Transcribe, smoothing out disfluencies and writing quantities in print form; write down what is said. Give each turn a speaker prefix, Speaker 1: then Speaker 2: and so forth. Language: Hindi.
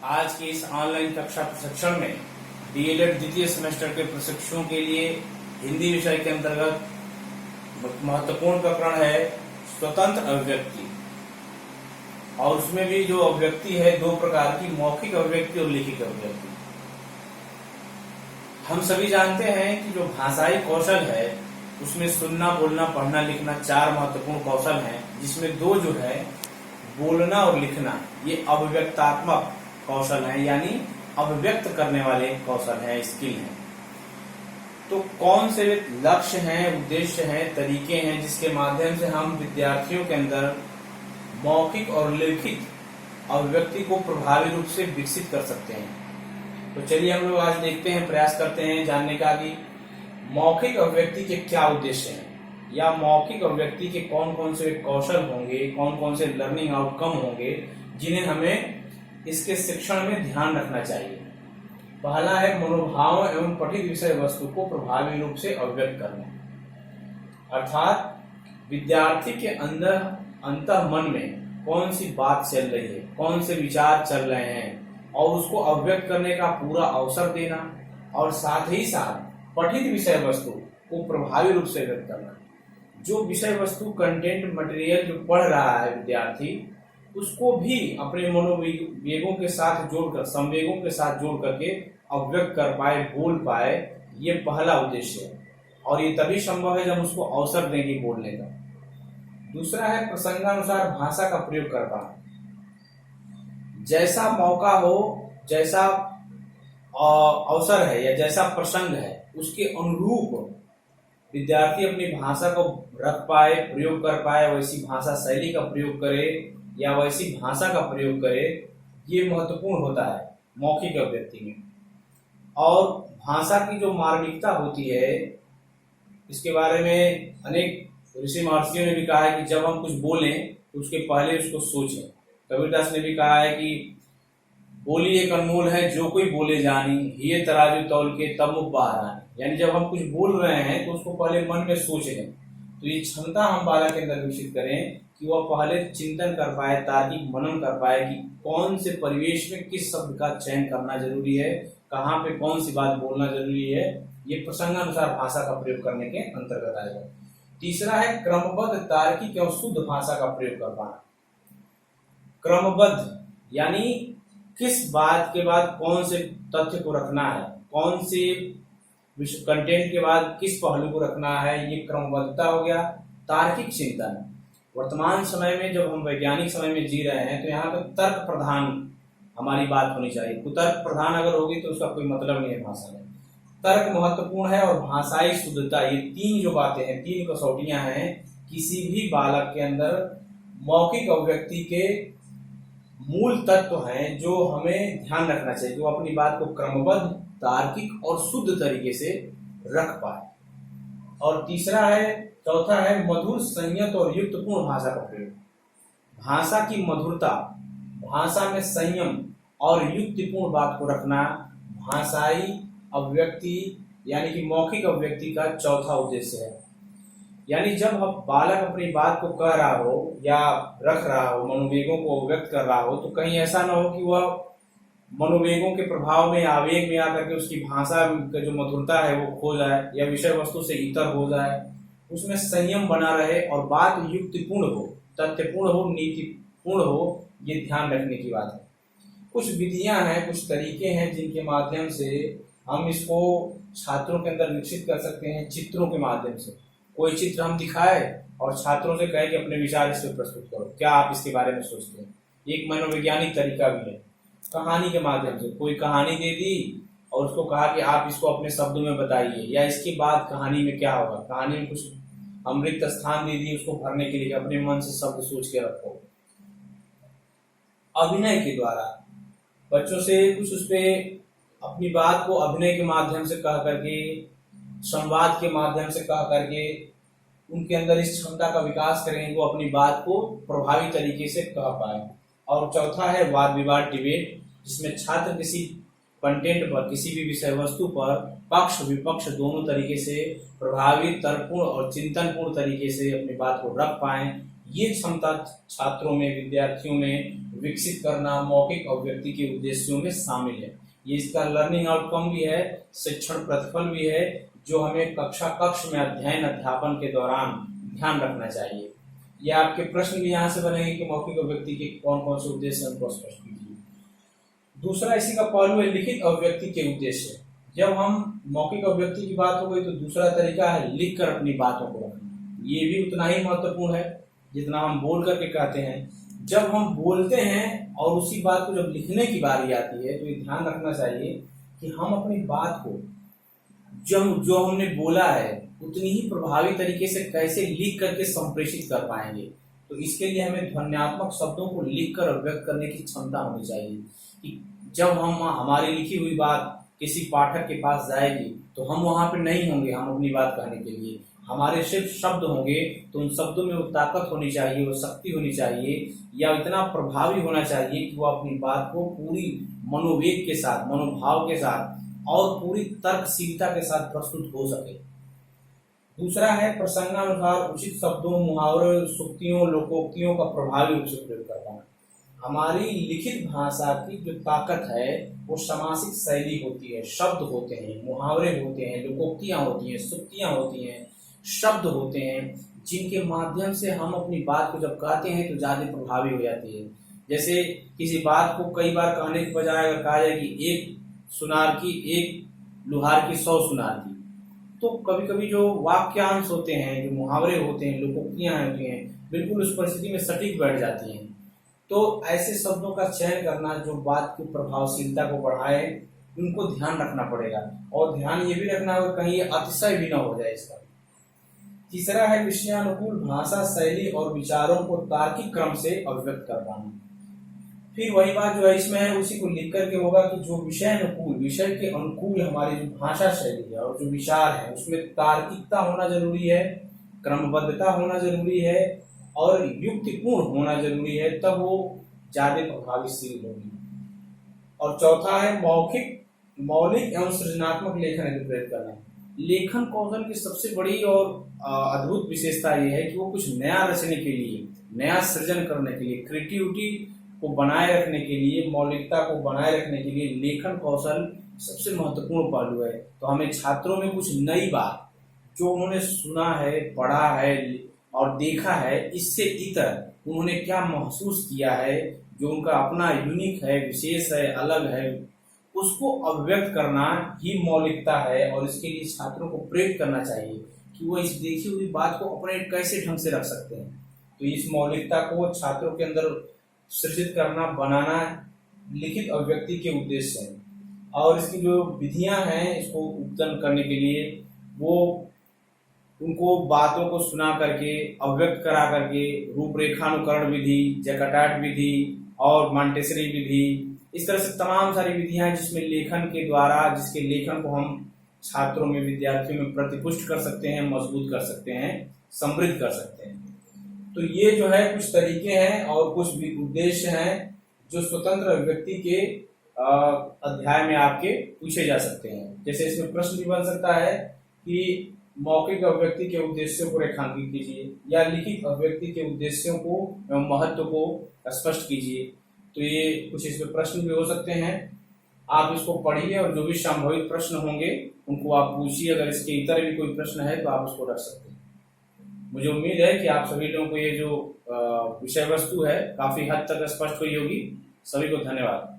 Speaker 1: आज के इस ऑनलाइन कक्षा प्रशिक्षण में डीएलएड द्वितीय सेमेस्टर के प्रशिक्षुओं के लिए हिंदी विषय के अंतर्गत महत्वपूर्ण प्रकरण है स्वतंत्र अभिव्यक्ति। और उसमें भी जो अभिव्यक्ति है दो प्रकार की, मौखिक अभिव्यक्ति और लिखित अभिव्यक्ति। हम सभी जानते हैं कि जो भाषाई कौशल है उसमें सुनना, बोलना, पढ़ना, लिखना चार महत्वपूर्ण कौशल हैं, जिसमें दो जो है बोलना और लिखना ये अभिव्यक्तात्मक कौशल है, यानी अभिव्यक्त करने वाले कौशल है, स्किल है। तो कौन से लक्ष्य हैं, उद्देश्य हैं, तरीके हैं जिसके माध्यम से हम विद्यार्थियों के अंदर मौखिक और लिखित अभिव्यक्ति को प्रभावी रूप से विकसित कर सकते हैं। तो चलिए हम लोग आज देखते हैं, प्रयास करते हैं जानने का कि मौखिक अभिव्यक्ति के क्या उद्देश्य हैं, या मौखिक अभिव्यक्ति के कौन कौन से कौशल होंगे, कौन कौन से लर्निंग आउटकम होंगे जिन्हें हमें इसके शिक्षण में ध्यान रखना चाहिए। पहला है मनोभाव एवं पठित विषय वस्तु को प्रभावी रूप से अभिव्यक्त करना, अर्थात विद्यार्थी के अंदर अंतः मन में कौन सी बात चल रही है, कौन से विचार चल रहे हैं, और उसको अभिव्यक्त करने का पूरा अवसर देना, और साथ ही साथ पठित विषय वस्तु को प्रभावी रूप से व्यक्त करना। जो विषय वस्तु कंटेंट मटेरियल जो पढ़ रहा है विद्यार्थी, उसको भी अपने मनोवेगों के साथ जोड़कर, संवेगों के साथ जोड़ करके अभिव्यक्त कर पाए, बोल पाए, ये पहला उद्देश्य है। और ये तभी संभव है जब उसको अवसर देंगे बोलने का। दूसरा है प्रसंगानुसार भाषा का प्रयोग कर पाना। जैसा मौका हो, जैसा अवसर है या जैसा प्रसंग है, उसके अनुरूप विद्यार्थी अपनी भाषा को रख पाए, प्रयोग कर पाए, वैसी भाषा शैली का प्रयोग करे या वैसी भाषा का प्रयोग करे, ये महत्वपूर्ण होता है मौखिक अभिव्यक्ति में। और भाषा की जो मार्मिकता होती है, इसके बारे में अनेक ऋषि महर्षियों ने भी कहा है कि जब हम कुछ बोलें तो उसके पहले उसको सोचें। कबीरदास ने भी कहा है कि बोली एक अनमोल है, जो कोई बोले जानी, ये तराजू तौल के तब मुख बाहर आनी। यानी जब हम कुछ बोल रहे हैं तो उसको पहले मन में सोच लें। तो ये क्षमता हम बालक के अंदर विकसित करें कि वह पहले चिंतन कर पाए, तार्किक मनन कर पाए कि कौन से परिवेश में किस शब्द का चयन करना जरूरी है, कहाँ पे कौन सी बात बोलना जरूरी है। ये प्रसंगानुसार भाषा का प्रयोग करने के अंतर्गत आएगा। तीसरा है क्रमबद्ध, तार्किक और शुद्ध भाषा का प्रयोग कर पाना। क्रमबद्ध यानी किस बात के बाद कौन से तथ्य को रखना है, कौन से कंटेंट के बाद किस पहलू को रखना है, ये क्रमबद्धता हो गया। तार्किक चिंतन, वर्तमान समय में जब हम वैज्ञानिक समय में जी रहे हैं तो यहाँ पे तर्क प्रधान हमारी बात होनी चाहिए। कुतर्क प्रधान अगर होगी तो उसका कोई मतलब नहीं है भाषा में। तर्क महत्वपूर्ण है, और भाषाई शुद्धता, ये तीन जो बातें हैं, तीन कसौटियां हैं किसी भी बालक के अंदर मौखिक अभिव्यक्ति के मूल तत्व हैं जो हमें ध्यान रखना चाहिए, जो अपनी बात को क्रमबद्ध, तार्किक और शुद्ध तरीके से रख पाए। और चौथा है मधुर, संयत और युक्तपूर्ण भाषा का प्रयोग। भाषा की मधुरता, भाषा में संयम और युक्तिपूर्ण बात को रखना भाषाई अभिव्यक्ति यानी कि मौखिक अभिव्यक्ति का चौथा उद्देश्य है। यानी जब हम बालक अपनी बात को कह रहा हो या रख रहा हो, मनोवेगों को अभिव्यक्त कर रहा हो, तो कहीं ऐसा ना हो कि वह मनोवेगों के प्रभाव में, आवेग में आकर के उसकी भाषा का जो मधुरता है वो खो जाए या विषय वस्तु से इतर हो जाए। उसमें संयम बना रहे और बात युक्तिपूर्ण हो, तथ्यपूर्ण हो, नीतिपूर्ण हो, ये ध्यान रखने की बात है। कुछ विधियां हैं, कुछ तरीके हैं जिनके माध्यम से हम इसको छात्रों के अंदर विकसित कर सकते हैं। चित्रों के माध्यम से कोई चित्र हम दिखाए और छात्रों से कहें कि अपने विचार इस पर प्रस्तुत करो, क्या आप इसके बारे में सोचते हैं। एक मनोवैज्ञानिक तरीका भी है। कहानी के माध्यम से कोई कहानी दे दी और उसको कहा कि आप इसको अपने शब्दों में बताइए, या इसके बाद कहानी में क्या होगा। कहानी में कुछ अमृत स्थान दे दी उसको भरने के लिए, अपने मन से शब्द सोच के रखो। अभिनय के द्वारा बच्चों से कुछ उस पे अपनी बात को अभिनय के माध्यम से कह करके, संवाद के माध्यम से कह करके उनके अंदर इस क्षमता का विकास करेंगे, वो अपनी बात को प्रभावी तरीके से कह पाए। और चौथा है वाद विवाद, डिबेट, जिसमें छात्र किसी कंटेंट पर, किसी भी विषय वस्तु पर पक्ष विपक्ष दोनों तरीके से प्रभावी, तर्कपूर्ण और चिंतनपूर्ण तरीके से अपनी बात को रख पाए। ये क्षमता छात्रों में, विद्यार्थियों में विकसित करना मौखिक अभिव्यक्ति के उद्देश्यों में शामिल है। ये इसका लर्निंग आउटकम भी है, शिक्षण प्रतिफल भी है, जो हमें कक्ष में अध्ययन अध्यापन के दौरान ध्यान रखना चाहिए। ये आपके प्रश्न भी यहाँ से बनेंगे कि मौखिक अभिव्यक्ति के कौन कौन से उद्देश्य हमको स्पष्ट कीजिए। दूसरा इसी का पहलू है लिखित अभिव्यक्ति के उद्देश्य। जब हम मौखिक अभिव्यक्ति की बात हो गई तो दूसरा तरीका है लिख कर अपनी बातों को रखना। ये भी उतना ही महत्वपूर्ण है जितना हम बोल करके कहते हैं। जब हम बोलते हैं और उसी बात को जब लिखने की बारी आती है तो ये ध्यान रखना चाहिए कि हम अपनी बात को जो हमने बोला है उतनी ही प्रभावी तरीके से कैसे लिख करके संप्रेषित कर पाएंगे। तो इसके लिए हमें ध्वन्यात्मक शब्दों को लिख कर अभिव्यक्त करने की क्षमता होनी चाहिए कि जब हम हमारी लिखी हुई बात किसी पाठक के पास जाएगी तो हम वहां पर नहीं होंगे हम अपनी बात कहने के लिए, हमारे सिर्फ शब्द होंगे। तो उन शब्दों में वो ताकत होनी चाहिए, वो शक्ति होनी चाहिए, या इतना प्रभावी होना चाहिए कि वो अपनी बात को पूरी मनोवेग के साथ, मनोभाव के साथ और पूरी तर्कशीलता के साथ प्रस्तुत हो सके। दूसरा है प्रसंगानुसार उचित शब्दों, मुहावरों, सूक्तियों, लोकोक्तियों का प्रभावी रूप से प्रयोग कर पाना। हमारी लिखित भाषा की जो ताकत है वो समासिक शैली होती है, शब्द होते हैं, मुहावरे होते हैं, लोकोक्तियां होती हैं, सूक्तियां होती हैं, शब्द होते हैं जिनके माध्यम से हम अपनी बात को जब कहते हैं तो ज्यादा प्रभावी हो जाती है। जैसे किसी बात को कई बार कहने के बजाय अगर कहा जाए कि एक सुनार की एक लुहार की 100 सुनार की, तो कभी कभी जो वाक्यांश होते हैं, जो मुहावरे होते हैं, लोकोक्तियां होती हैं, बिल्कुल उस परिस्थिति में सटीक बैठ जाती हैं। तो ऐसे शब्दों का चयन करना जो बात की प्रभावशीलता को बढ़ाए, उनको ध्यान रखना पड़ेगा। और ध्यान ये भी रखना होगा कहीं अतिशय भी ना हो जाए इसका। तीसरा है विषयानुकूल भाषा शैली और विचारों को तार्किक क्रम से अभिव्यक्त कर पाना। फिर वही बात जो है इसमें है उसी को लिख करके होगा कि जो विषयानुकूल, विषय के अनुकूल हमारी जो भाषा शैली है और जो विचार है उसमें तार्किकता होना जरूरी है, क्रमबद्धता होना जरूरी है और युक्तिपूर्ण होना जरूरी है, तब वो ज्यादा प्रभावशील होगी। और चौथा है मौलिक एवं सृजनात्मक लेखन अभिप्रेत करना। लेखन कौशल की सबसे बड़ी और अद्भुत विशेषता यह है कि वो कुछ नया रचने के लिए, नया सृजन करने के लिए, क्रिएटिविटी को बनाए रखने के लिए, मौलिकता को बनाए रखने के लिए लेखन कौशल सबसे महत्वपूर्ण पहलू है। तो हमें छात्रों में कुछ नई बात जो उन्होंने सुना है, पढ़ा है और देखा है, इससे इतर उन्होंने क्या महसूस किया है, जो उनका अपना यूनिक है, विशेष है, अलग है, उसको अभिव्यक्त करना ही मौलिकता है। और इसके लिए छात्रों को प्रेरित करना चाहिए कि वो इस देखी हुई बात को अपने कैसे ढंग से रख सकते हैं। तो इस मौलिकता को छात्रों के अंदर सृजित करना, बनाना लिखित अभिव्यक्ति के उद्देश्य है। और इसकी जो विधियां हैं इसको उत्पन्न करने के लिए, वो उनको बातों को सुना करके, अभिव्यक्त करा करके, रूपरेखानुकरण विधि, जैकार्ड विधि और मॉन्टेसरी विधि, इस तरह से तमाम सारी विधियां जिसमें लेखन के द्वारा, जिसके लेखन को हम छात्रों में, विद्यार्थियों में प्रतिपुष्ट कर सकते हैं, मजबूत कर सकते हैं, समृद्ध कर सकते हैं। तो ये जो है कुछ तरीके हैं और कुछ उद्देश्य हैं जो स्वतंत्र अभिव्यक्ति के अध्याय में आपके पूछे जा सकते हैं। जैसे इसमें प्रश्न भी बन सकता है कि मौखिक अभिव्यक्ति के उद्देश्यों को रेखांकित कीजिए या लिखित अभिव्यक्ति के उद्देश्यों को एवं महत्व को स्पष्ट कीजिए। तो ये कुछ इसमें प्रश्न भी हो सकते हैं। आप इसको पढ़िए और जो भी संभावित प्रश्न होंगे उनको आप पूछिए। अगर इसके इतर भी कोई प्रश्न है तो आप उसको रख सकते हैं। मुझे उम्मीद है कि आप सभी लोगों को ये जो विषय वस्तु है काफी हद तक स्पष्ट हुई होगी। सभी को धन्यवाद।